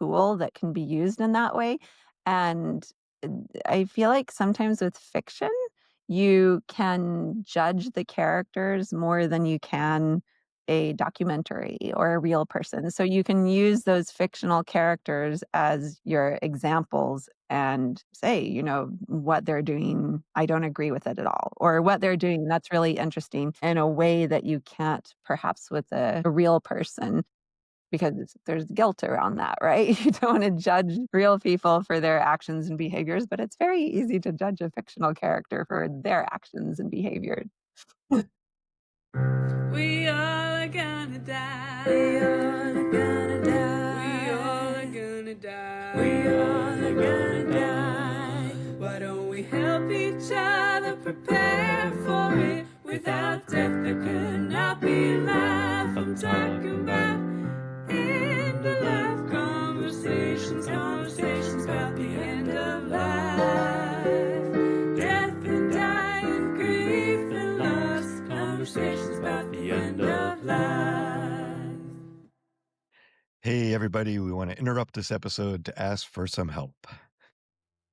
tool that can be used in that way. And I feel like sometimes with fiction, you can judge the characters more than you can a documentary or a real person. So you can use those fictional characters as your examples and say, what they're doing, I don't agree with it at all. Or what they're doing, that's really interesting in a way that you can't perhaps with a real person because there's guilt around that, right? You don't want to judge real people for their actions and behaviors, but it's very easy to judge a fictional character for their actions and behavior. We all are gonna die. We all are gonna die. We all are gonna die. We all are gonna die. Why don't we help each other prepare for it? Without death, there could not be life. I'm talking about end of life conversations, conversations about the end of life. Death and dying, grief and loss, conversations about the end of life. Hey, everybody, we want to interrupt this episode to ask for some help.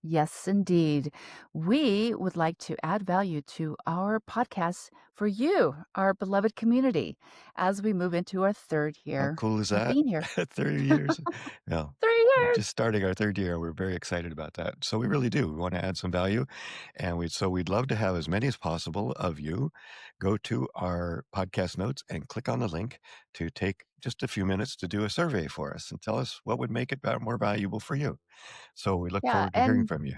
Yes, indeed. We would like to add value to our podcast for you, our beloved community, as we move into our third How year cool is of that? being here. 30 years. Yeah. 3 years. Just starting our third year. We're very excited about that. So we really do. We want to add some value. And we'd love to have as many as possible of you go to our podcast notes and click on the link to take just a few minutes to do a survey for us and tell us what would make it more valuable for you. So we look Yeah, forward to hearing from you.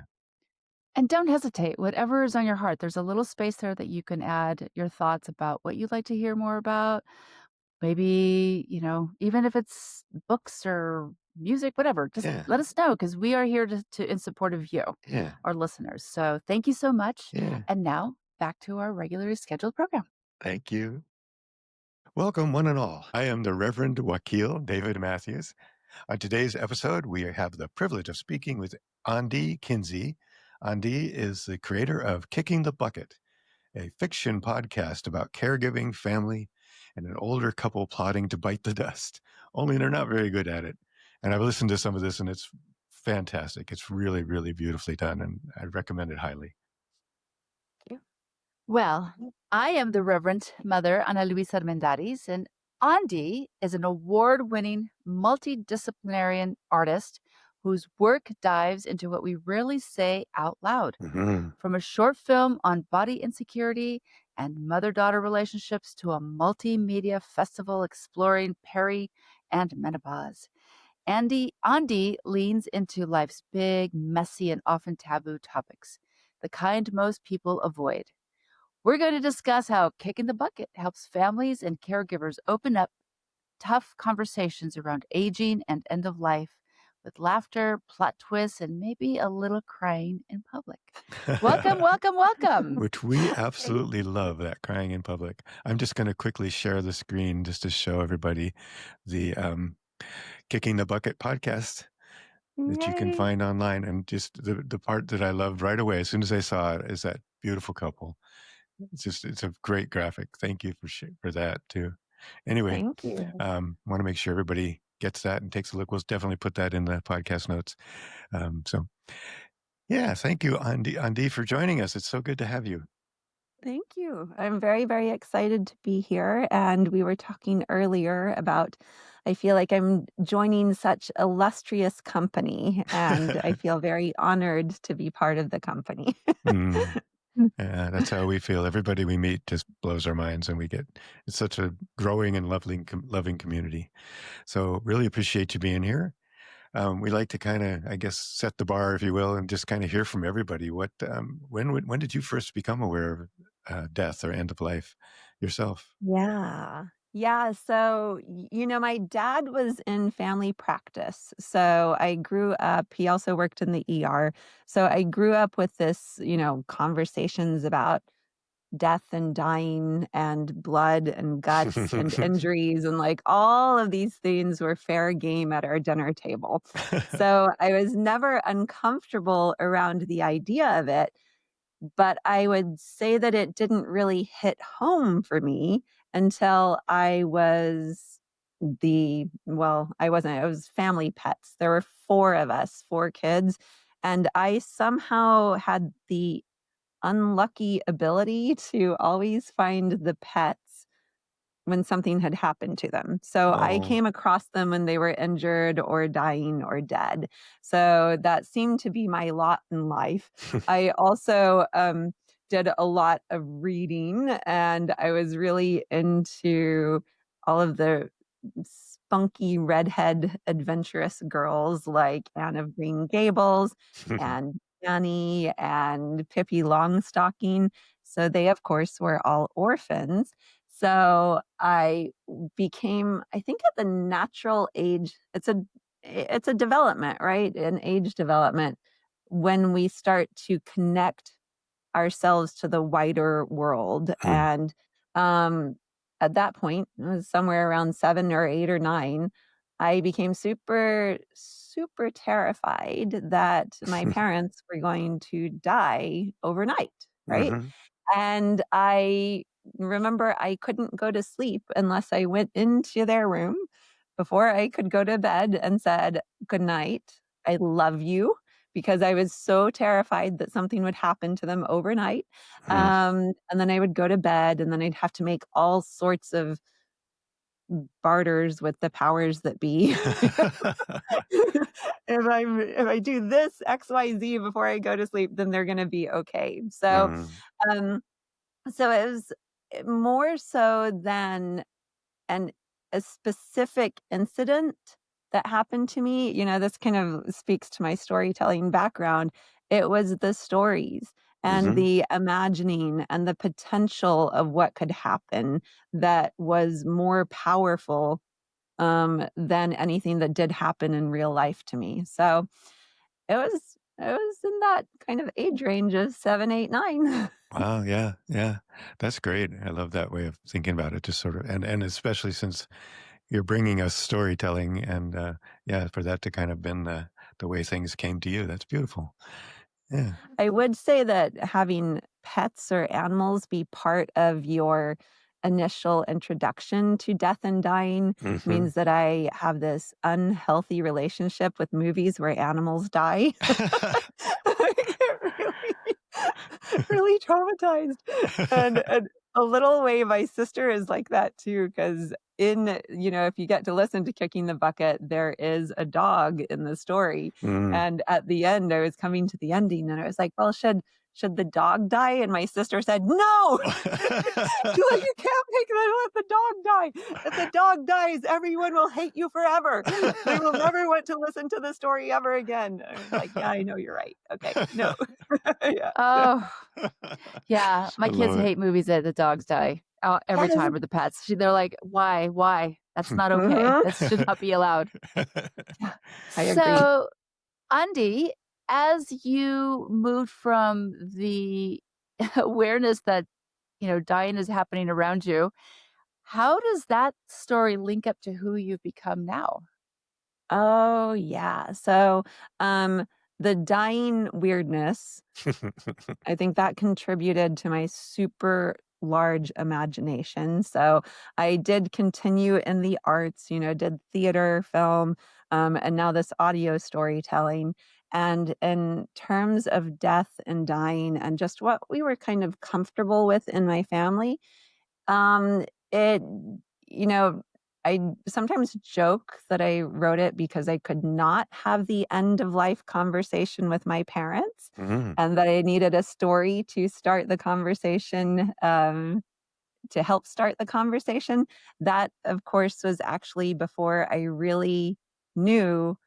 and don't hesitate. Whatever is on your heart, there's a little space there that you can add your thoughts about what you'd like to hear more about. Maybe, even if it's books or music, whatever, just Yeah. let us know because we are here to in support of you, Yeah. our listeners. So thank you so much. Yeah. And now back to our regularly scheduled program. Thank you. Welcome, one and all. I am the Reverend Wakil David Matthews. On today's episode, we have the privilege of speaking with Andee Kinzy. Andee is the creator of Kicking the Bucket, a fiction podcast about caregiving, family, and an older couple plotting to bite the dust. Only they're not very good at it. And I've listened to some of this, and it's fantastic. It's really, really beautifully done, and I recommend it highly. Well, I am the Reverend Mother Ana Luisa Armendariz, and Andee is an award-winning multidisciplinarian artist whose work dives into what we rarely say out loud. Mhm. From a short film on body insecurity and mother-daughter relationships to a multimedia festival exploring peri and menopause. Andee leans into life's big, messy, and often taboo topics, the kind most people avoid. We're going to discuss how Kicking the Bucket helps families and caregivers open up tough conversations around aging and end of life with laughter, plot twists, and maybe a little crying in public. Welcome, welcome, welcome. Which we absolutely love, that crying in public. I'm just going to quickly share the screen just to show everybody the Kicking the Bucket podcast that you can Yay. find online. And just the part that I loved right away, as soon as I saw it, is that beautiful couple. It's a great graphic. Thank you for that too. Anyway, Thank you. want to make sure everybody gets that and takes a look. We'll definitely put that in the podcast notes. So yeah, thank you, Andee, for joining us. It's so good to have you. Thank you. I'm very, very excited to be here. And we were talking earlier about, I feel like I'm joining such illustrious company, and I feel very honored to be part of the company. Yeah, that's how we feel. Everybody we meet just blows our minds, and it's such a growing and loving community. So really appreciate you being here. We like to kind of, I guess, set the bar, if you will, and just kind of hear from everybody. When did you first become aware of death or end of life yourself? Yeah. Yeah. So, my dad was in family practice. So I grew up, he also worked in the ER. So I grew up with this, conversations about death and dying and blood and guts and injuries and like all of these things were fair game at our dinner table. So I was never uncomfortable around the idea of it, but I would say that it didn't really hit home for me until I was I wasn't, it was family pets. There were 4 of us, 4 kids, and I somehow had the unlucky ability to always find the pets when something had happened to them. So I Oh. came across them when they were injured or dying or dead. So that seemed to be my lot in life. I also did a lot of reading, and I was really into all of the spunky redhead adventurous girls like Anne of Green Gables and Annie and Pippi Longstocking. So they, of course, were all orphans. So I became, I think at the natural age, it's a development, right? An age development when we start to connect ourselves to the wider world. Mm. And um, at that point, it was somewhere around 7 or 8 or 9, I became super, super terrified that my parents were going to die overnight, right? Mhm. And I remember I couldn't go to sleep unless I went into their room before I could go to bed and said, "Good night. I love you," because I was so terrified that something would happen to them overnight. Mm. And then I would go to bed, and then I'd have to make all sorts of barters with the powers that be. If I do this XYZ before I go to sleep, then they're gonna be okay. Mm. Um so it was more so than an a specific incident that happened to me. This kind of speaks to my storytelling background. It was the stories and Mhm. the imagining and the potential of what could happen that was more powerful, than anything that did happen in real life to me. So it was in that kind of age range of 7, 8, 9. Wow, yeah, yeah. That's great. I love that way of thinking about it, just sort of and especially since you're bringing us storytelling and, yeah, for that to kind of been the way things came to you. That's beautiful. Yeah. I would say that having pets or animals be part of your initial introduction to death and dying Mhm. means that I have this unhealthy relationship with movies where animals die. I get really traumatized. And a little way my sister is like that too, because if you get to listen to Kicking the Bucket, there is a dog in the story. Mm. And at the end, I was coming to the ending and I was like, well, should the dog die? And my sister said, no, you can't let the dog die. If the dog dies, everyone will hate you forever. They will never want to listen to the story ever again. I was like, yeah, I know you're right. Okay. No. Yeah. Oh, yeah. I My kids love it. hate movies that the dogs die, every Yes. time, or the pets. They're like, "Why? Why? That's not okay. Mhm. That should not be allowed." Yeah, I agree. So, Andy, as you moved from the awareness that, dying is happening around you, how does that story link up to who you've become now? Oh, yeah. So, um, the dying weirdness, I think that contributed to my super large imagination. So, I did continue in the arts, did theater, film, and now this audio storytelling. And in terms of death and dying and just what we were kind of comfortable with in my family, it you know, I sometimes joke that I wrote it because I could not have the end of life conversation with my parents, Mm. and that I needed a story to start the conversation, to help start the conversation. That, of course, was actually before I really knew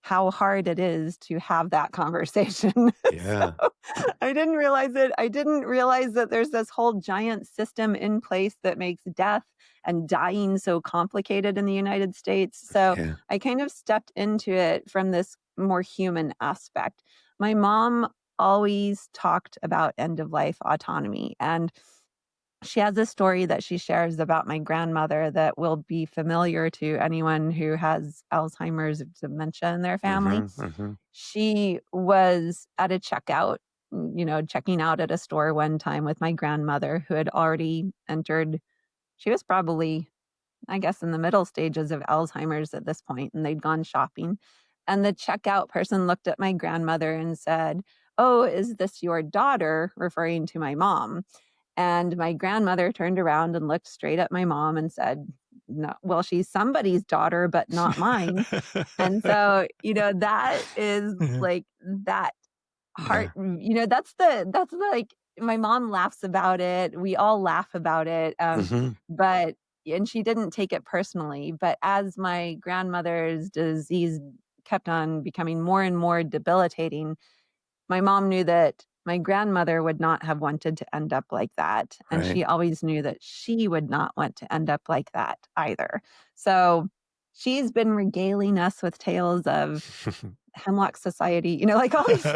how hard it is to have that conversation. So, Yeah. I didn't realize it. I didn't realize that there's this whole giant system in place that makes death and dying so complicated in the United States. So, Yeah. I kind of stepped into it from this more human aspect. My mom always talked about end of life autonomy, and she has a story that she shares about my grandmother that will be familiar to anyone who has Alzheimer's or dementia in their family. Mhm. Mhm. She was at a checkout, checking out at a store one time with my grandmother who had already entered. She was probably I guess, in the middle stages of Alzheimer's at this point, and they'd gone shopping. And the checkout person looked at my grandmother and said, "Oh, is this your daughter?" referring to my mom. And my grandmother turned around and looked straight at my mom and said, "No, well, she's somebody's daughter, but not mine." And so, that is Yeah. like that Yeah. that's like my mom laughs about it. We all laugh about it. Mhm. But and she didn't take it personally. But as my grandmother's disease kept on becoming more and more debilitating, my mom knew that my grandmother would not have wanted to end up like that, and Right. she always knew that she would not want to end up like that either. So, she's been regaling us with tales of Hemlock Society, like all these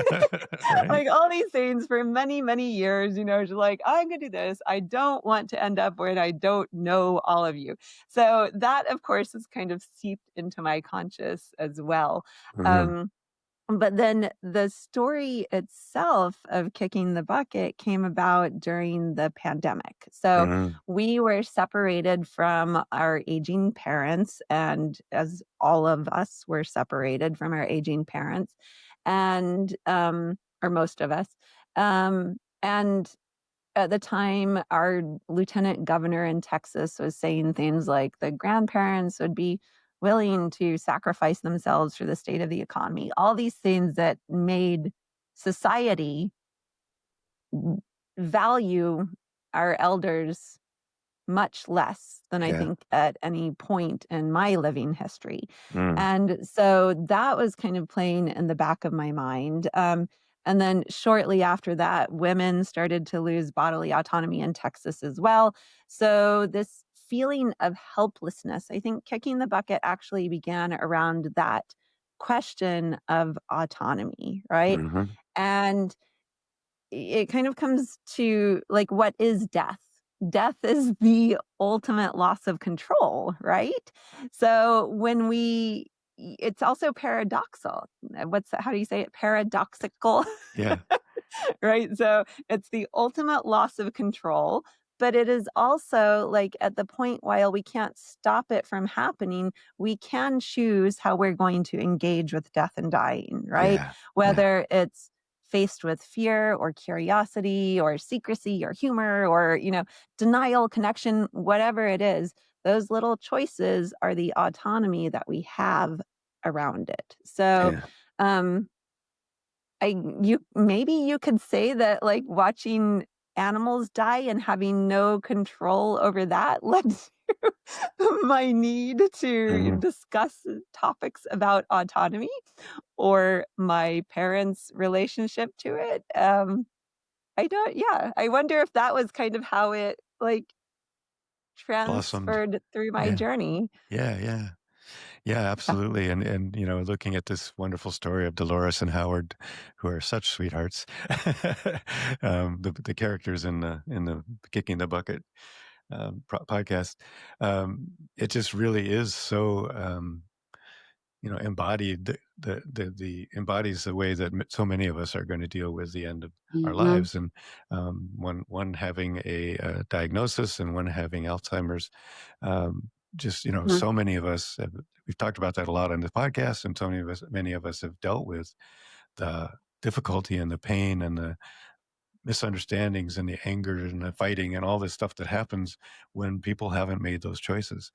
Right. like all these things for many, many years, she's like, "I'm gonna do this. I don't want to end up where I don't know all of you." So, that, of course, is kind of seeped into my conscious as well. Mhm. Um but then the story itself of kicking the bucket came about during the pandemic. So Mhm. we were separated from our aging parents, and as all of us were separated from our aging parents, and or most of us. And at the time, our lieutenant governor in Texas was saying things like the grandparents would be willing to sacrifice themselves for the state of the economy. All these things that made society value our elders much less than I Yeah. think at any point in my living history. Mm. And so that was kind of playing in the back of my mind. And then shortly after that, women started to lose bodily autonomy in Texas as well. So this feeling of helplessness, I think kicking the bucket actually began around that question of autonomy, right? Mhm. And it kind of comes to like, what is death? Death is the ultimate loss of control, right? So it's also paradoxal. How do you say it? Paradoxical. Yeah. Right? So it's the ultimate loss of control, but it is also like at the point while we can't stop it from happening, we can choose how we're going to engage with death and dying, right? Yeah. Yeah. Whether it's faced with fear or curiosity or secrecy or humor or, denial, connection, whatever it is, those little choices are the autonomy that we have around it. So, Yeah. um, maybe you could say that, like, watching animals die and having no control over that led to my need to Mhm. discuss topics about autonomy or my parents' relationship to it. I wonder if that was kind of how it, like, Blossomed. transferred through my Yeah. journey. Yeah, yeah. Yeah, Yeah. absolutely, and, looking at this wonderful story of Dolores and Howard, who are such sweethearts, the characters in the Kicking the Bucket, podcast, it just really is so, embodied the embodies the way that so many of us are going to deal with the end of our Mhm. lives, and one having a diagnosis and one having Alzheimer's. Just Mhm. so many of us we've talked about that a lot on the podcast, and so many of us have dealt with the difficulty and the pain and the misunderstandings and the anger and the fighting and all this stuff that happens when people haven't made those choices.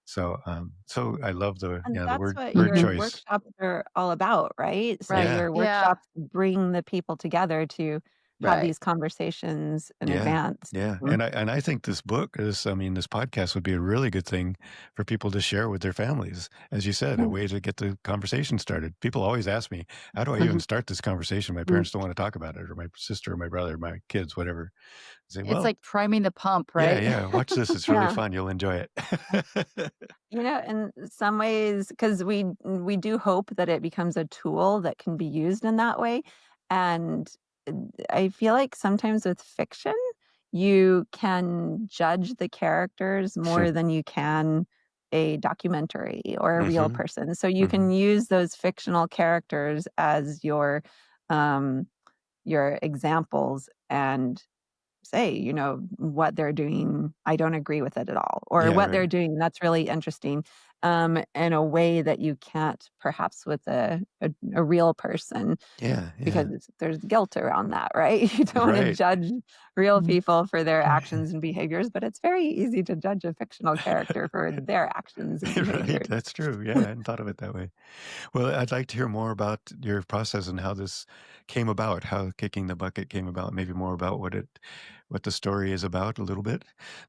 So I love the And the that's word what word your Mhm. choice. workshops are all about, right? So Right. Yeah, your Yeah. workshops bring the people together to have Right. these conversations in yeah, advance. yeah. Mhm. And I think this podcast would be a really good thing for people to share with their families. As you said, a Mhm. way to get the conversation started. People always ask me, "How do I even Mhm. start this conversation? My Mhm. parents don't want to talk about it, or my sister, or my brother, or my kids, whatever." I say, It's "Well, like priming the pump, yeah, right? yeah. Watch this. It's really Yeah. fun. You'll enjoy it." In some ways, because we do hope that it becomes a tool that can be used in that way, and I feel like sometimes with fiction, you can judge the characters more than you can a documentary or a real Hmm. person. So you Hmm. can use those fictional characters as um, your examples and say, what they're doing, I don't agree with it at all, or Yeah, what they're right. doing, that's really interesting, in a way that you can't perhaps with a real person Yeah, because yeah. there's guilt around that, right? You don't wanna Right. judge real people for their actions and behaviors, but it's very easy to judge a fictional character for their actions and Right, behaviors. that's true. Yeah, I hadn't thought of it that way. Well, I'd like to hear more about your process and how this came about, how Kicking the Bucket came about, maybe more about what the story is about a little bit.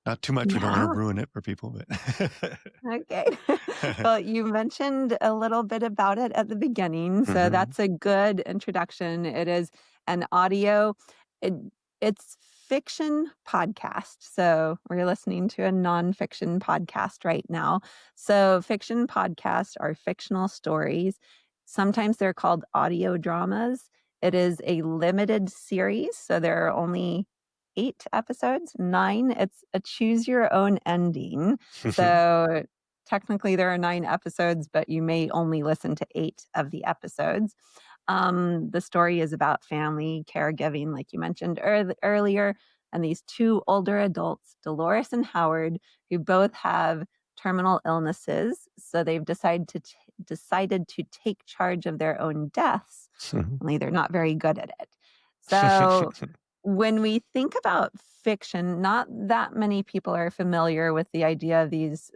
Not too much, we don't wanna Yeah. ruin it for people, Okay. but Well, you mentioned a little bit about it at the beginning, so Mhm, that's a good introduction. It is an audio it it's fiction podcast, so we're listening to a nonfiction podcast right now. So, fiction podcasts are fictional stories. Sometimes they're called audio dramas. It is a limited series, so there are only 8 episodes, 9. It's a choose your own ending. So technically, there are 9 episodes, but you may only listen to 8 of the episodes. The story is about family caregiving, like you mentioned earlier, and these 2 older adults, Dolores and Howard, who both have terminal illnesses, so they've decided to take charge of their own deaths, only they're not very good at it. So when we think about fiction, not that many people are familiar with the idea of these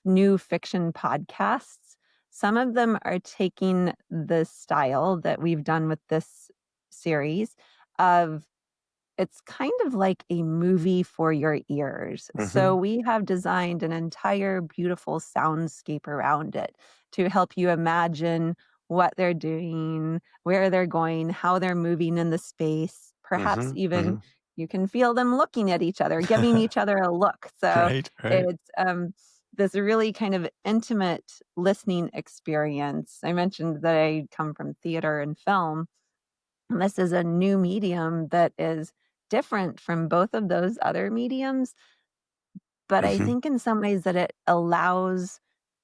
new fiction podcasts. Some of them are taking the style that we've done with this series of it's kind of like a movie for your ears. So Mhm, we have designed an entire beautiful soundscape around it to help you imagine what they're doing, where they're going, how they're moving in the space. Perhaps mhm, even mhm. you can feel them looking at each other, giving each other a look. So Right, right. it's this really kind of intimate listening experience. I mentioned that I come from theater and film, and this is a new medium that is different from both of those other mediums, but I Mhm. think in some ways that it allows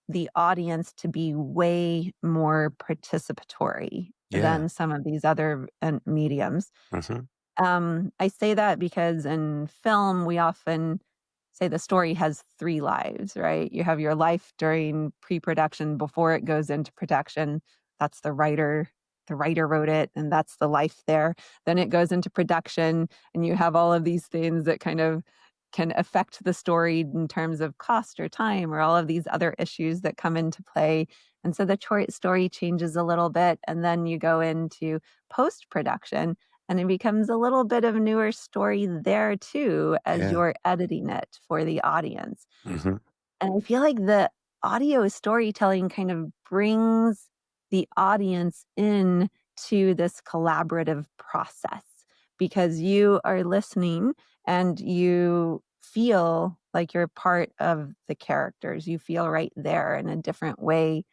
the audience to be way more participatory Yeah. than some of these other mediums. Mhm, I say that because in film, we often say the story has 3 lives, right? You have your life during pre-production before it goes into production. That's the writer. The writer wrote it, and that's the life there. Then it goes into production, and you have all of these things that kind of can affect the story in terms of cost or time or all of these other issues that come into play. And so the story changes a little bit, and then you go into post-production, and it becomes a little bit of a newer story there too as yeah. you're editing it for the audience. Mhm, And I feel like the audio storytelling kind of brings the audience in to this collaborative process because you are listening and you feel like you're part of the characters. You feel right there in a different way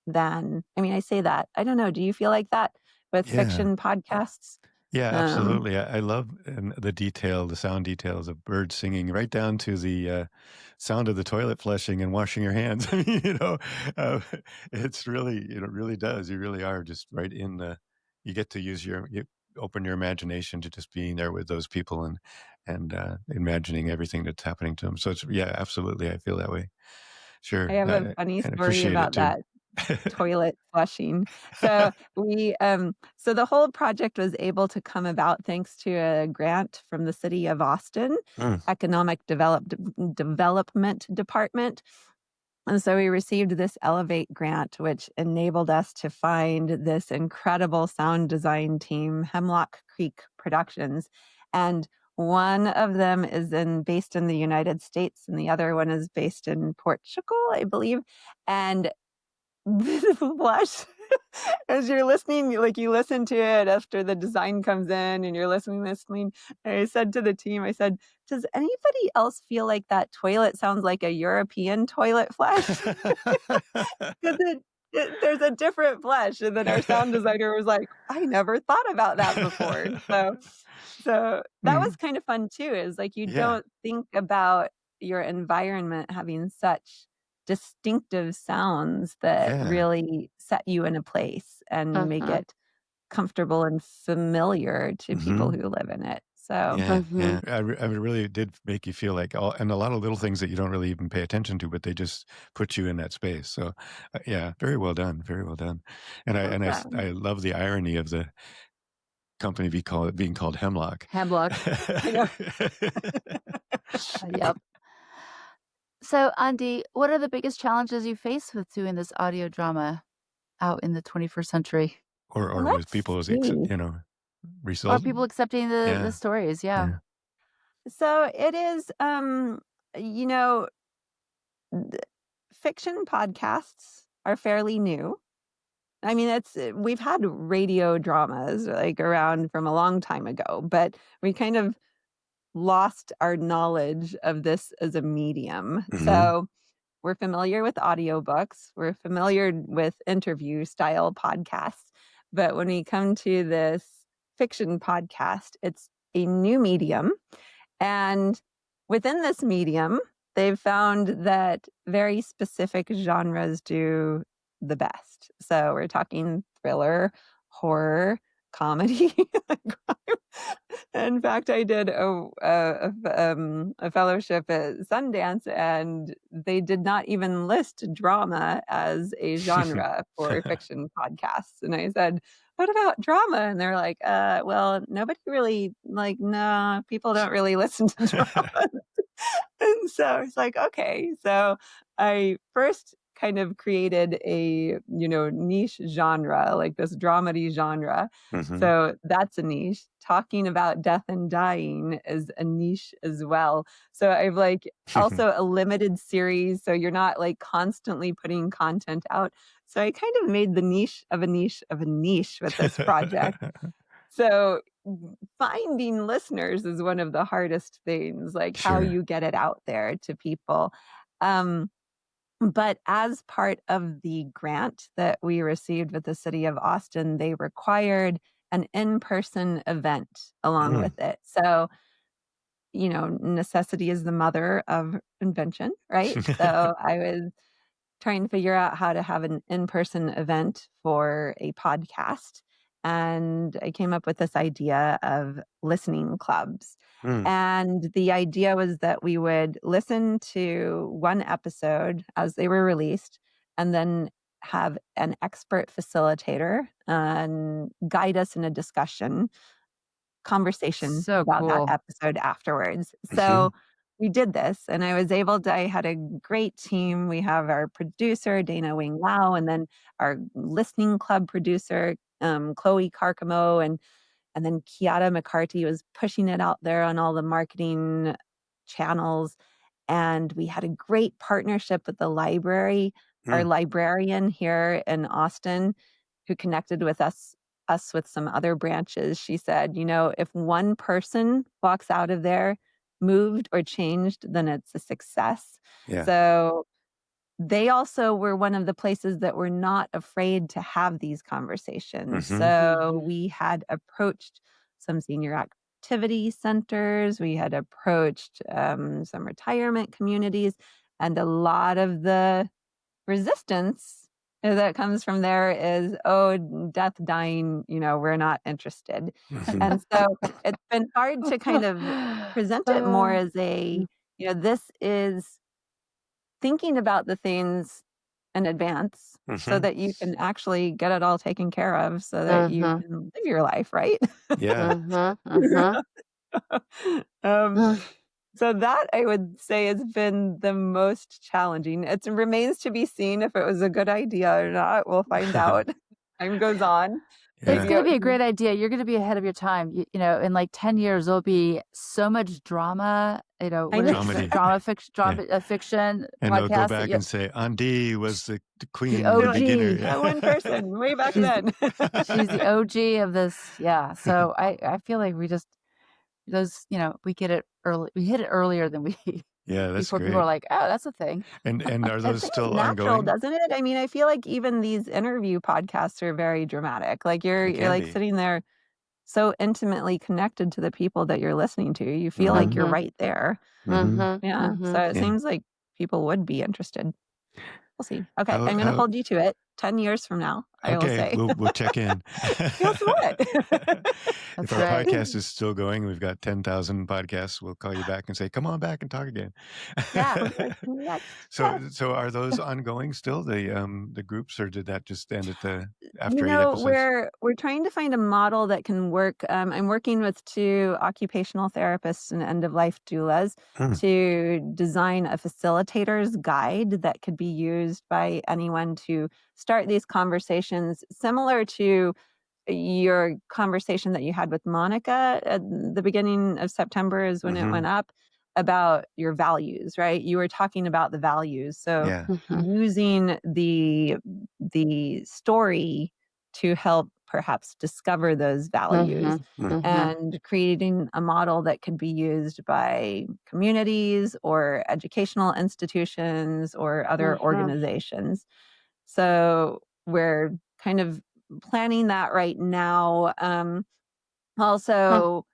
than, I mean, I say that. I don't know. Do you feel like that with yeah. fiction podcasts? Yeah, Um, absolutely. I love and the sound details of birds singing, right down to the sound of the toilet flushing and washing your hands. I mean, uh, it's really, it really does. You really are just right in the. You get to you open your imagination to just being there with those people and imagining everything that's happening to them. So it's yeah, absolutely. I feel that way. I Sure, have a I funny and story appreciate it about too. that. Toilet flushing. So so the whole project was able to come about thanks to a grant from the city of Austin, Mm, Development Department. And so we received this Elevate grant, which enabled us to find this incredible sound design team, Hemlock Creek Productions. And one of them is based in the United States, and the other one is based in Portugal, I believe. And blush as you're listening, like, you listen to it after the design comes in and you're listening, and I said to the team, I said, "Does anybody else feel like that toilet sounds like a European toilet flush?" 'Cause there's a different flush, and then our sound designer was like, "I never thought about that before." So that was Mm, kind of fun too, is like you yeah, don't think about your environment having such distinctive sounds that yeah. really set you in a place and make Uh-huh. it comfortable and familiar to people Mhm. who live in it. So Yeah, Mhm. yeah. I really did make you feel like all and a lot of little things that you don't really even pay attention to, but they just put you in that space. So, yeah, very well done, very well done. awesome. I love the irony of the company being called Hemlock. Hemlock. I know. Yep. So, Andy, what are the biggest challenges you face with doing this audio drama out in the 21st century? Or with Let's people as see. Or result. people accepting the Yeah, stories, yeah. yeah. So it is, you know, th- fiction podcasts are fairly new. I mean, we've had radio dramas like around from a long time ago, but we kind of lost our knowledge of this as a medium. Mhm. So we're familiar with audiobooks, we're familiar with interview style podcasts, but when we come to this fiction podcast, it's a new medium. And within this medium, they've found that very specific genres do the best. So we're talking thriller, horror, comedy. In fact, I did a fellowship at Sundance, and they did not even list drama as a genre for fiction podcasts. And I said, "What about drama?" And they're like, well, nobody really like, no, people don't really listen to drama." And so it's like, okay. So I first kind of created a, niche genre, like this dramedy genre. Mhm. So that's a niche. Talking about death and dying is a niche as well. So I've like also a limited series. So you're not like constantly putting content out. So I kind of made the niche of a niche of a niche with this project. So, finding listeners is one of the hardest things, like how Sure. you get it out there to people. Um, but as part of the grant that we received with the city of Austin, they required an in-person event along Mm. with it. So, necessity is the mother of invention, right? So I was trying to figure out how to have an in-person event for a podcast, and I came up with this idea of listening clubs. Mm. And the idea was that we would listen to one episode as they were released, and then have an expert facilitator and guide us in a conversation So about that cool. episode afterwards. Mhm. So we did this, and I had a great team. We have our producer, Dana Wing Lau, and then our listening club producer, Chloe Carcamo, and then Kiara McCarty was pushing it out there on all the marketing channels. And we had a great partnership with the library. Our Mm. librarian here in Austin, who connected with us with some other branches, she said, if one person walks out of there moved or changed, then it's a success. Yeah. So they also were one of the places that were not afraid to have these conversations. Mhm. So Mhm. we had approached some senior activity centers, we had approached some retirement communities, and a lot of the resistance that comes from there is, "Oh, death, dying, we're not interested." Mhm. And so it's been hard to kind of present it more Uh, as this is thinking about the things in advance so Mhm. that you can actually get it all taken care of so that you uh-huh. can live your life, right? Yeah. Uh-huh. Uh-huh. Um, so that I would say has been the most challenging. It remains to be seen if it was a good idea or not. We'll find out. Time goes on. It's Yeah. Maybe gonna it be a was great idea. You're gonna be ahead of your time. You know, in like 10 years, there'll be so much drama, I what know. is it? Dramedy. Yeah. Fiction And they'll go podcast that back you and say, "Andee was the the queen, the They're like, beginner." OG. that Yeah. one person way back She's then. she's the OG of this. Yeah. So I feel like we just those, we get it early. We hit it earlier than we Yeah, that's before people great. are like, "Oh, that's a thing." And are It those seems still natural, ongoing? doesn't it? I mean, I feel like even these interview podcasts are very dramatic. Like It you're can like be. sitting there so intimately connected to the people that you're listening to. You feel like Mhm. you're Mhm. right there. Mhm. Mhm. Yeah. So Mhm. it Yeah. seems like people would be interested. We'll see. Okay, How I'm gonna how hold you to it. 10 years from now, I will Okay, say. we'll check in. Guess what? If That's our right. podcast is still going, we've got 10,000 podcasts, we'll call you back and say, "Come on back and talk again." Yeah. We're listening next. So Yes. so are those ongoing still, the groups, or did that just end at the You after 8 know, episodes? we're trying to find a model that can work. I'm working with 2 occupational therapists and end-of-life doulas Hmm, to design a facilitator's guide that could be used by anyone to start these conversations similar to your conversation that you had with Monica at the beginning of September is when it mhm, went up about your values, right? You were talking about the values. So yeah, Mhm. using the story to help perhaps discover those values Mhm. mm, Mhm. and creating a model that could be used by communities or educational institutions or other Mhm. organizations. So we're kind of planning that right now. Huh. Also,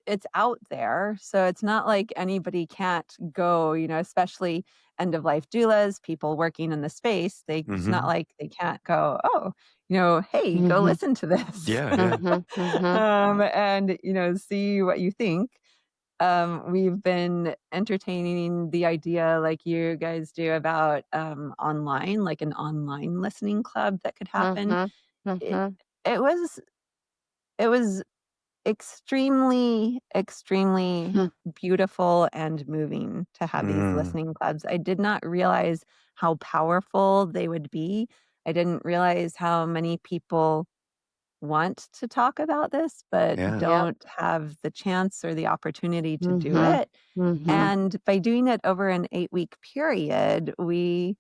it's out there, so it's not like anybody can't go, especially end of life doulas, people working in the space. It's not mhm, like they can't go, oh, hey, go Mhm. listen to this, yeah, yeah, Mhm. Mhm. and see what you think. We've been entertaining the idea like you guys do about online, like an online listening club that could happen. Mhm. It Mhm. it was it was extremely, extremely Hmm. beautiful and moving to have these mm, listening clubs. I did not realize how powerful they would be. I didn't realize how many people want to talk about this, but yeah, Yep. don't have the chance or the opportunity to do Mhm. it. Mhm. And by doing it over an 8-week period, we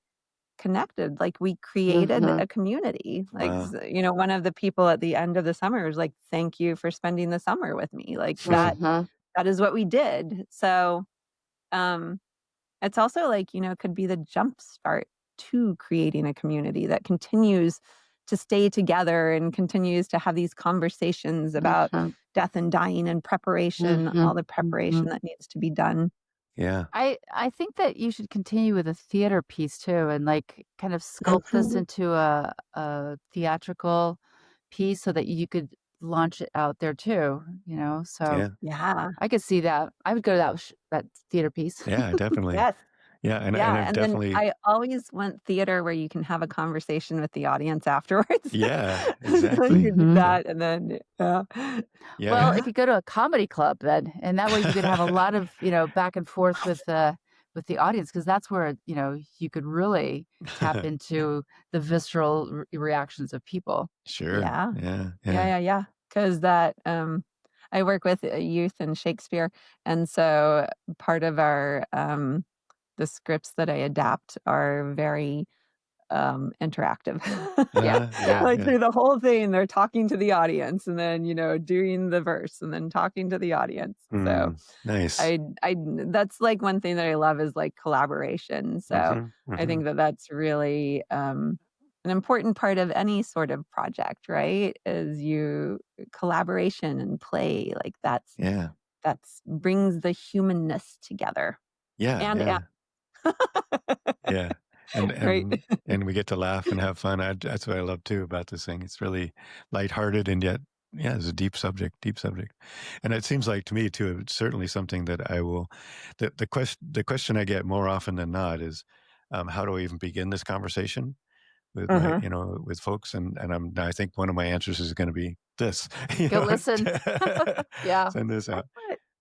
connected, like, we created Mhm. a community. Like, wow, one of the people at the end of the summer was like, "Thank you for spending the summer with me." Like, Mhm. that is what we did. So, um, it's also like, could be the jump start to creating a community that continues to stay together and continues to have these conversations about Mhm. death and dying and preparation, Mhm. all the preparation Mhm. that needs to be done. yeah, I think that you should continue with a theater piece too and, like, kind of sculpt this Mhm. into a theatrical piece so that you could launch it out there too, so yeah, Yeah. I could see that. I would go to that theater piece. yeah, definitely. Yes. Yeah, and Yeah, I've and then definitely I always want theater where you can have a conversation with the audience afterwards. yeah, So you exactly. could do Yeah, that and then yeah. yeah, Well, if you go to a comedy club then, and that way you could have a lot of, back and forth with the audience, because that's where, you could really tap into the visceral reactions of people. sure, Yeah. yeah, Yeah, yeah, yeah, yeah. Because I work with youth and Shakespeare, and so part of the scripts that I adapt are very interactive. Yeah, yeah, yeah. Like, yeah, through the whole thing, they're talking to the audience and then, doing the verse and then talking to the audience. So, nice, I that's, like, one thing that I love is, like, collaboration. So, mhm, I mhm, think that that's really, an important part of any sort of project, right? Is you collaboration and play, like, yeah, that's brings the humanness together. yeah, And yeah. Yeah, and right? and and we get to laugh and have fun. That's what I love too about this thing. It's really lighthearted and yet, yeah, it's a deep subject. And it seems like to me too, it's certainly something that I will. The question I get more often than not is, how do I even begin this conversation with my, Mhm. with folks? And I think one of my answers is going to be this, Go listen. Yeah. send this out.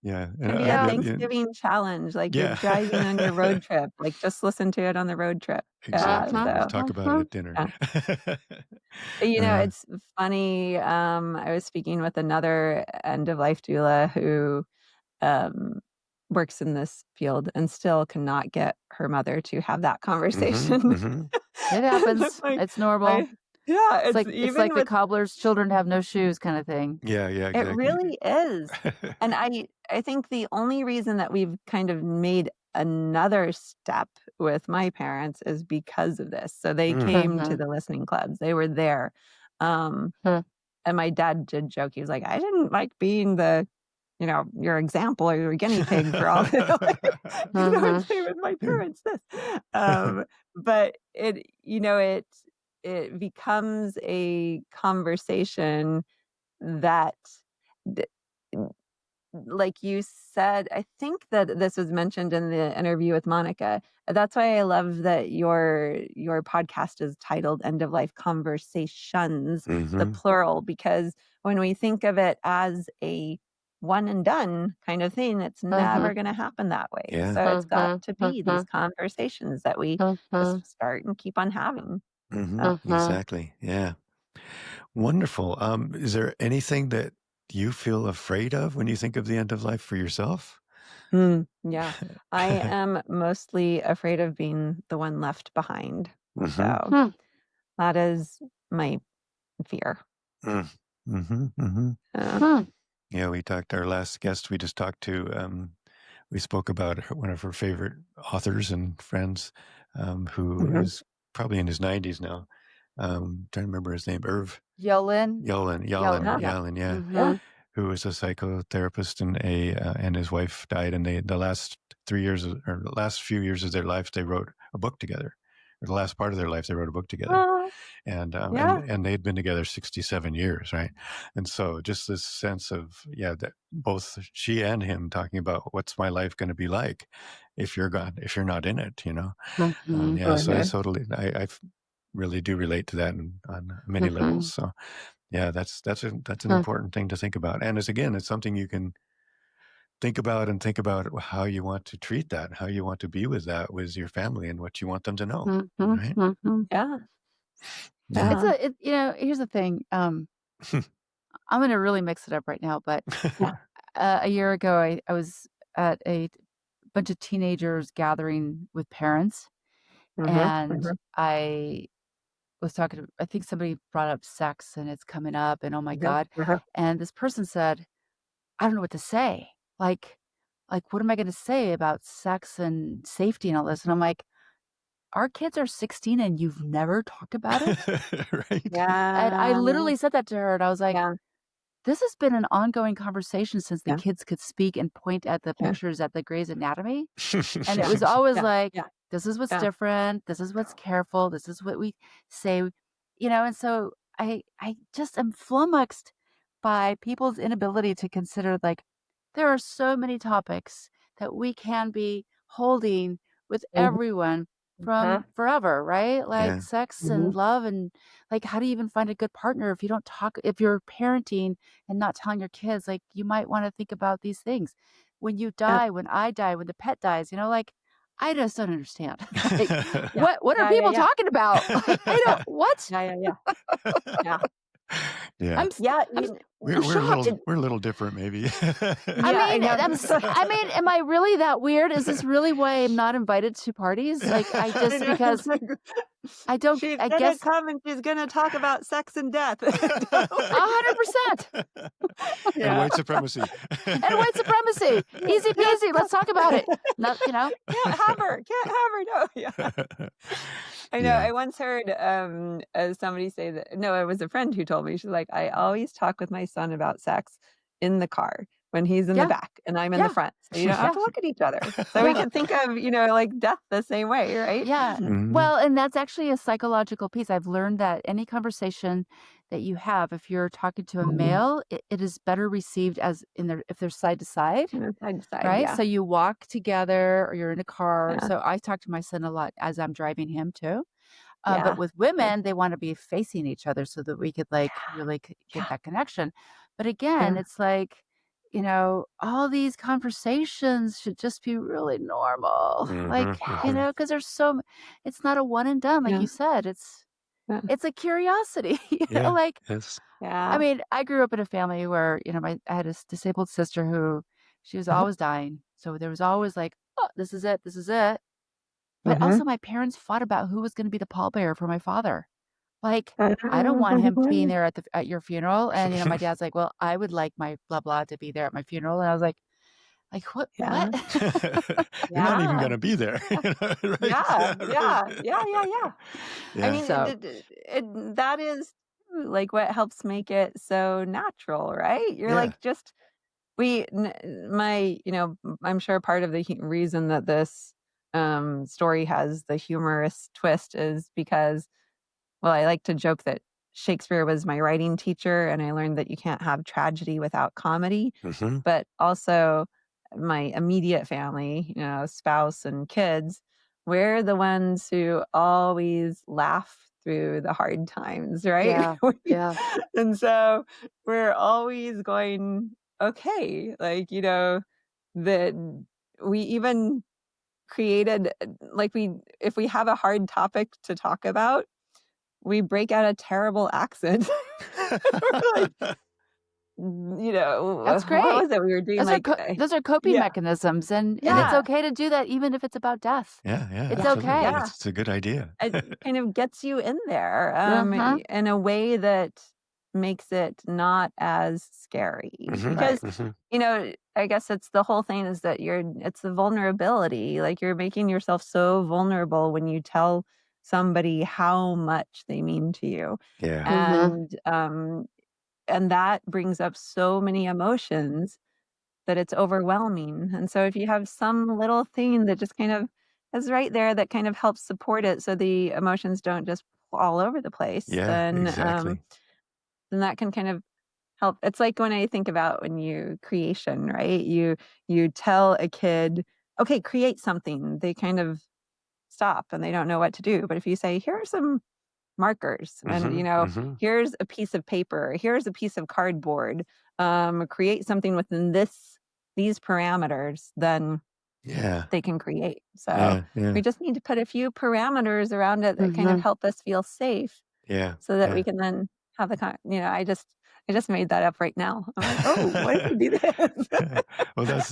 Yeah, and Can I be a really, Yeah. Thanksgiving challenge, like, you're yeah. driving on your road trip, like, just listen to it on the road trip. Yeah, Exactly. We'll Mhm. so talk about it Mhm. at dinner. yeah. Uh, It's funny, I was speaking with another end-of-life doula who, um, works in this field and still cannot get her mother to have that mhm, conversation. mhm. It And I'm happens. like, It's normal. I yeah, It's it's it's even like the with cobbler's children have no shoes kinda thing. Yeah, yeah, it exactly. really is. And I think the only reason that we've kind of made another step with my parents is because of this. So they Mm, came to Mhm. the listening clubs. They were there. Um, Huh. and my dad did joke. He was like, "I didn't like being the your example or your guinea pig for all the like, I would say with my parents this. Um, but it becomes a conversation that d like you said, I think that this was mentioned in the interview with Monica. That's why I love that your podcast is titled End of Life Conversations, the Hmm. plural, because when we think of it as a one and done kind of thing, it's never going to happen that way. Yeah. So it's got to be these conversations that we just start and keep on having. So, Exactly. Yeah. Wonderful. Is there anything that you feel afraid of when you think of the end of life for yourself? yeah, I am mostly afraid of being the one left behind. Hmm. So that is my fear. Mm. Hmm. Hmm. Uh, Yeah, our last guest we just talked to, we spoke about one of her favorite authors and friends, who mhm. is probably in his 90s now. Trying to remember his name, Irv Yolin. Yalin, Yeah. Yalin, yeah, Yeah. who was a psychotherapist and his wife died, and the last 3 years or the last few years of their life they wrote a book together. Or the last part of their life they wrote a book together, Uh, and yeah. they'd been together 67 years, right? And so just this sense of, yeah, that both she and him talking about what's my life going to be like if you're not in it, yeah. So Mhm. I really do relate to that on many levels. So yeah, that's an important thing to think about. And it's something you can think about how you want to treat that, how you want to be with that with your family and what you want them to know, right? Yeah. Yeah. It's Yeah. here's the thing. I'm gonna really mix it up right now, but Yeah. a year ago, I was at a bunch of teenagers gathering with parents, Mhm. and Mhm. I was talking to, I think somebody brought up sex and it's coming up, and oh my Mhm. God. Mhm. And this person said, I don't know what to say. Like, what am I going to say about sex and safety and all this? And I'm like, our kids are 16 and you've never talked about it? Right. And I Yeah. literally said that to her, and I was like, Yeah. this has been an ongoing conversation since the Yeah. kids could speak and point at the Yeah. pictures at the Grey's Anatomy. And it Yeah. was always Yeah. like, Yeah. this is what's Yeah. different. This is what's careful. This is what we say, and so I just am flummoxed by people's inability to consider, like, there are so many topics that we can be holding with Mhm. everyone Mhm. from forever, right? Like Yeah. sex and Mhm. love, and like, how do you even find a good partner if you don't talk, if you're parenting and not telling your kids, like, you might want to think about these things. When you Yeah. die, when I die, when the pet dies, like, I just don't understand. Like, Yeah. what are Yeah. Yeah. people Yeah. talking about? Like, I don't, what? Yeah. Yeah. Yeah. Yeah. Yeah. I'm s- Yeah. I'm s- We're I'm we're a shocked. little we're a little different, maybe. I Yeah. I mean, know. I mean, am I really that weird? Is this really why I'm not invited to parties? Like, I I just, know. because I don't, She's I gonna guess come and she's gonna talk about sex and death. Totally. 100%. And Yeah. white supremacy. And white supremacy. Easy Yes, peasy. Let's yes. talk about it. Not, Can't have her. Can't have her. No. Yeah. I know. Yeah. I once heard somebody say that. No, it was a friend who told me. She's like, I always talk with my son about sex in the car when he's in the yeah, back and I'm in the yeah, front. So you don't have yeah, to look at each other. So we yeah. can think of, like death the same way, right? Yeah. Mhm. Well, and that's actually a psychological piece. I've learned that any conversation that you have, if you're talking to a Mhm. male, it is better received as in their, if they're side to side, Side to side. right? Yeah. So you walk together or you're in a car. Yeah. So I talk to my son a lot as I'm driving him too. But Yeah. with Yeah. women, they want to be facing each other so that we could, like, really get Yeah. that connection. But again, Yeah. it's like, all these conversations should just be really normal. Mhm. Like, Mhm. because there's it's not a one and done, like Yeah. you said. Yeah. It's a curiosity, Yeah. like, Yes. I Yeah. mean, I grew up in a family where, I had a disabled sister who, she was Mhm. always dying. So there was always like, oh, this is it. This is it. But Mhm. also my parents fought about who was going to be the pallbearer for my father. Like, I don't want him being Mhm. there at your funeral. And, my dad's like, well, I would like my blah blah to be there at my funeral. And I was like, what? Yeah. You're not even Yeah. gonna be there, right? Yeah. Yeah. Yeah. Yeah. Yeah. I Yeah. mean, So that is like what helps make it so natural, right? You're Yeah. like just I'm sure part of the reason that this story has the humorous twist is because, well, I like to joke that Shakespeare was my writing teacher, and I learned that you can't have tragedy without comedy. Hmm. But also, my immediate family, spouse and kids, we're the ones who always laugh through the hard times, right? Yeah. Yeah. And so we're always going, okay, like, that we even created, if we have a hard topic to talk about, we break out a terrible accent. We're like, That's what great. was it we were doing? Like, Those are coping yeah, mechanisms, and it's yeah, okay to do that even if it's about death. Yeah, yeah, It's yeah, absolutely. okay. yeah. It's a good idea. It kind of gets you in there, Uh-huh. in a way that makes it not as scary Hmm. because, Hmm. I guess it's the whole thing is that it's the vulnerability. Like, you're making yourself so vulnerable when you tell somebody how much they mean to you. Yeah. Mhm. And that brings up so many emotions that it's overwhelming. And so if you have some little thing that just kind of is right there that kind of helps support it so the emotions don't just all over the place, Yeah, exactly. then that can kind of help. It's like when I think about when you creation, right? You tell a kid, "Okay, create something." They kind of stop and they don't know what to do. But if you say, "Here are some markers and, Hmm. Hmm. here's a piece of paper, here's a piece of cardboard, create something within these parameters," then Yeah, they can create. So yeah, yeah, we just need to put a few parameters around it that kind of Mhm. help us feel safe yeah, so that we yeah. can then have I just made that up right now. I'm like, "Oh, what if we do this?" Well, that's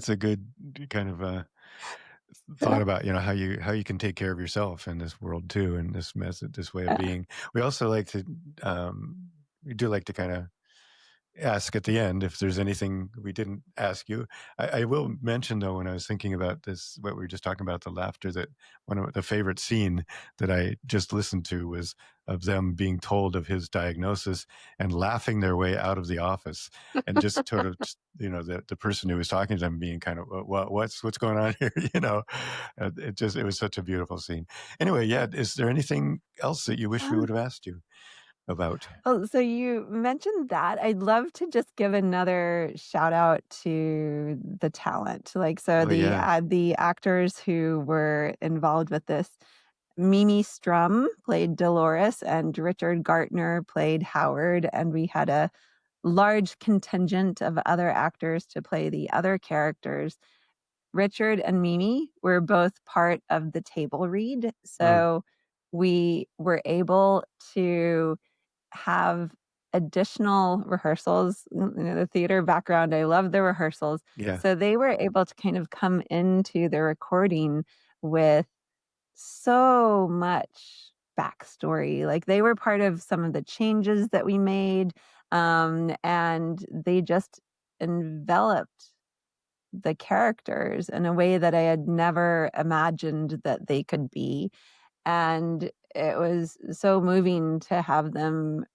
a good kind of thought about how you can take care of yourself in this world too, and this way of Yeah. being. We also like to we do like to kind of ask at the end if there's anything we didn't ask you. I will mention though, when I was thinking about this, what we were just talking about, the laughter, that one of the favorite scene that I just listened to was of them being told of his diagnosis and laughing their way out of the office, and just sort of the person who was talking to them being kind of what's going on here. It was such a beautiful scene. Anyway, yeah, is there anything else that you wish we would Um, have asked you about? Oh, so you mentioned that. I'd love to just give another shout out to the talent. Like, so Oh yeah. the actors who were involved with this. Mimi Strum played Dolores, and Richard Gartner played Howard, and we had a large contingent of other actors to play the other characters. Richard and Mimi were both part of the table read, Mm, so we were able to have additional rehearsals. The theater background, I love the rehearsals. yeah. So they were able to kind of come into the recording with so much backstory. Like, they were part of some of the changes that we made, and they just enveloped the characters in a way that I had never imagined that they could be. And it was so moving to have them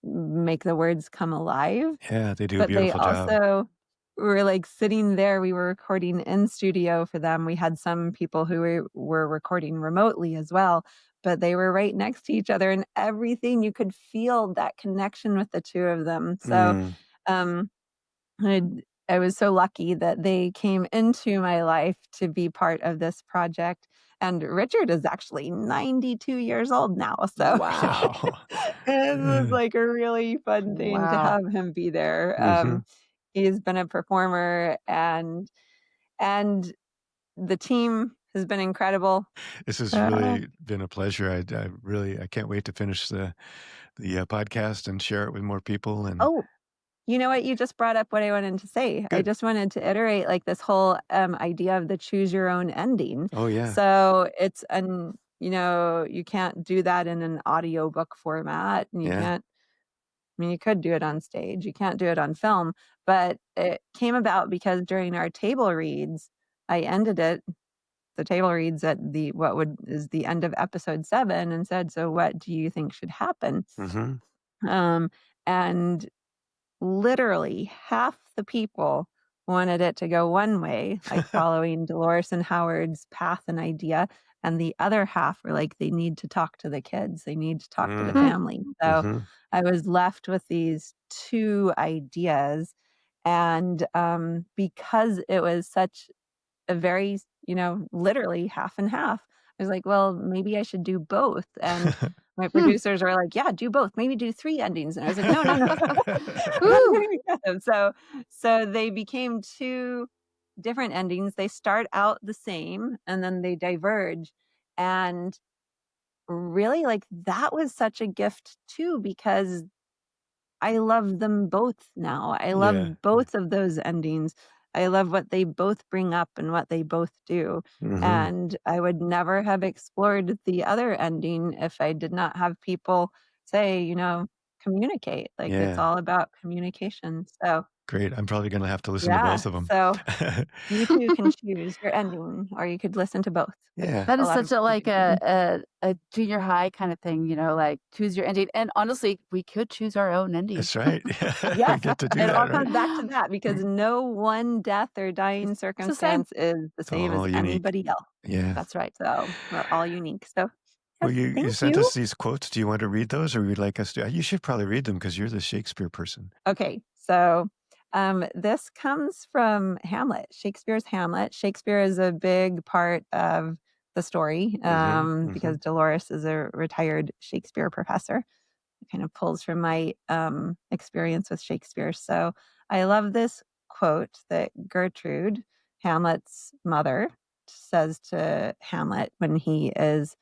make the words come alive, Yeah, they do a but they beautiful job. also were, like, sitting there. We were recording in studio for them. We had some people who were recording remotely as well, but they were right next to each other and everything. You could feel that connection with the 2 of them. So, Mm, um, I'd I was so lucky that they came into my life to be part of this project, and Richard is actually 92 years old now, so Wow. wow. it was, like, a really fun thing to Wow. have him be there. Mhm. He's been a performer, and the team has been incredible. This has Uh really been a pleasure. I can't wait to finish the podcast and share it with more people, and Oh, you know what? You just brought up what I wanted to say. I good. just wanted to iterate, like, this whole, idea of the choose your own ending. Oh, yeah. So it's you can't do that in an audiobook format, and Yeah. you could do it on stage. You can't do it on film, but it came about because during our table reads, I ended the table reads at what would is the end of episode 7 and said, "So what do you think should happen?" Mhm. Um, and literally half the people wanted it to go one way, like following Dolores and Howard's path and idea, and the other half were like, they need to talk to the kids, they need to talk to the Hmm. family. So Mhm. I was left with these 2 ideas, and, because it was such a very, literally half and half. I was like, "Well, maybe I should do both," and my Hmm. producers are like, "Yeah, do both. Maybe do 3 endings," and I was like, "No, no, no." Woo! So they became 2 different endings. They start out the same, and then they diverge, and really, like, that was such a gift too because I love them both now. I Yeah, love yeah. both of those endings. I love what they both bring up and what they both do, Mhm. and I would never have explored the other ending if I did not have people say, "Communicate." Like, it's Yeah. all about communication. So, Great. I'm probably gonna have to listen to yeah. both of them. So, you too can choose your ending, or you could listen to both, which Yeah. That a is lot of such a like people do. a junior high kind of thing, like choose your ending. And honestly, we could choose our own ending. That's right. Yeah, we Yes, get to do it that, all right? comes back to that because Mm. no one death or dying It's the same. circumstance is the It's same as all unique. anybody else. Yeah. That's right. So, we're all unique. So, Well, yes, you thank sent you. us these quotes. Do you want to read those, or would you like us to? You should probably read them because you're the Shakespeare person. Okay, so, this comes from Hamlet, Shakespeare's Hamlet. Shakespeare is a big part of the story, Mhm, because mhm, Dolores is a retired Shakespeare professor. It kind of pulls from my, experience with Shakespeare. So, I love this quote that Gertrude, Hamlet's mother, says to Hamlet when he is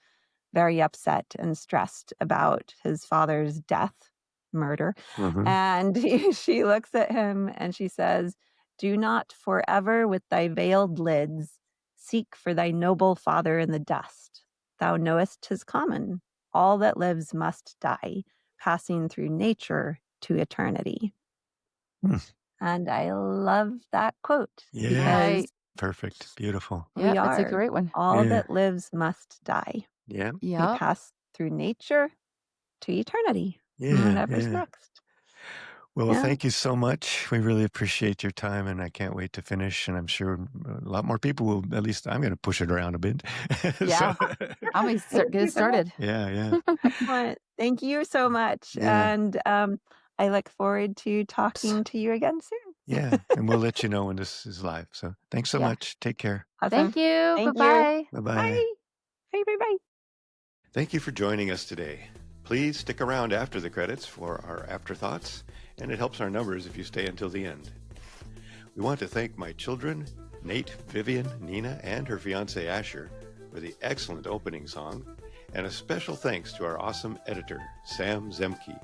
very upset and stressed about his father's death, murder. mhm. And she looks at him and she says, "Do not forever with thy veiled lids seek for thy noble father in the dust. Thou knowest 'tis common. All that lives must die, passing through nature to eternity." Hmm. And I love that quote Yeah. I because Perfect. Beautiful. we yeah, it's a are. great one. All Yeah. that lives must die. Yeah. We Yep. pass through nature to eternity and Yeah. whatever's Yeah. next. Well, Yeah. thank you so much. We really appreciate your time, and I can't wait to finish. And I'm sure a lot more people will. At least I'm going to push it around a bit. So, Yeah. I'm gonna Thank get you it so much. started. yeah, yeah, Excellent. Thank you so much. yeah, And I look forward to Oops. talking to you again soon. yeah. And we'll let you know when this is live. So, thanks so Yeah. much. Take care. Thank Awesome. you. Thank you. Bye-bye. Bye bye. Bye. Bye. Bye. Bye. Thank you for joining us today. Please stick around after the credits for our afterthoughts, and it helps our numbers if you stay until the end. We want to thank my children, Nate, Vivian, Nina, and her fiance Asher, for the excellent opening song, and a special thanks to our awesome editor, Sam Zemke,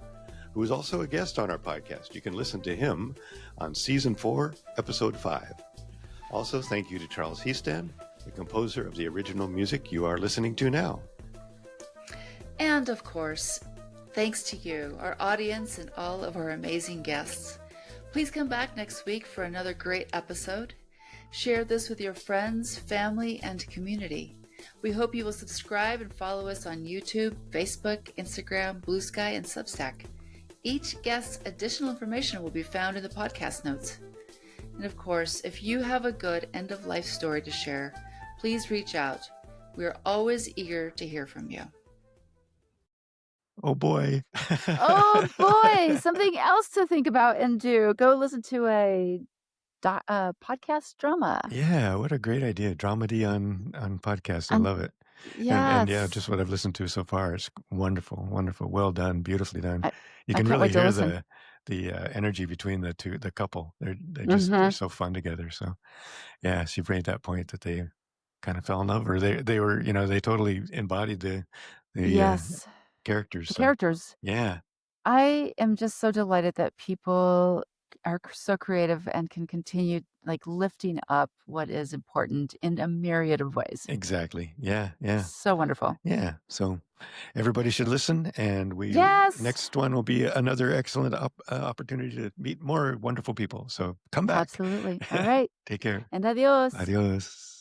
who is also a guest on our podcast. You can listen to him on Season 4, Episode 5. Also, thank you to Charles Heaston, the composer of the original music you are listening to now. And of course, thanks to you, our audience, and all of our amazing guests. Please come back next week for another great episode. Share this with your friends, family, and community. We hope you will subscribe and follow us on YouTube, Facebook, Instagram, Blue Sky, and Substack. Each guest's additional information will be found in the podcast notes. And of course, if you have a good end-of-life story to share, please reach out. We are always eager to hear from you. Oh boy. Oh boy, something else to think about and do. Go listen to a podcast drama. Yeah, what a great idea. Dramedy on podcast. I And love it. And yeah, yes, just what I've listened to so far is wonderful, wonderful. Well done, beautifully done. I, You I can can't really wait to hear listen. the energy between the couple. They're Mm-hmm. so fun together. So yeah, she made that point that they kind of fell in love, or they were, they totally embodied the Yes, characters. the So characters. yeah, I am just so delighted that people are so creative and can continue like lifting up what is important in a myriad of ways. exactly. Yeah, yeah. So wonderful. Yeah, so everybody should listen, and Yes, next one will be another excellent opportunity to meet more wonderful people. So come back. absolutely. All right. Take care. And adios. Adios.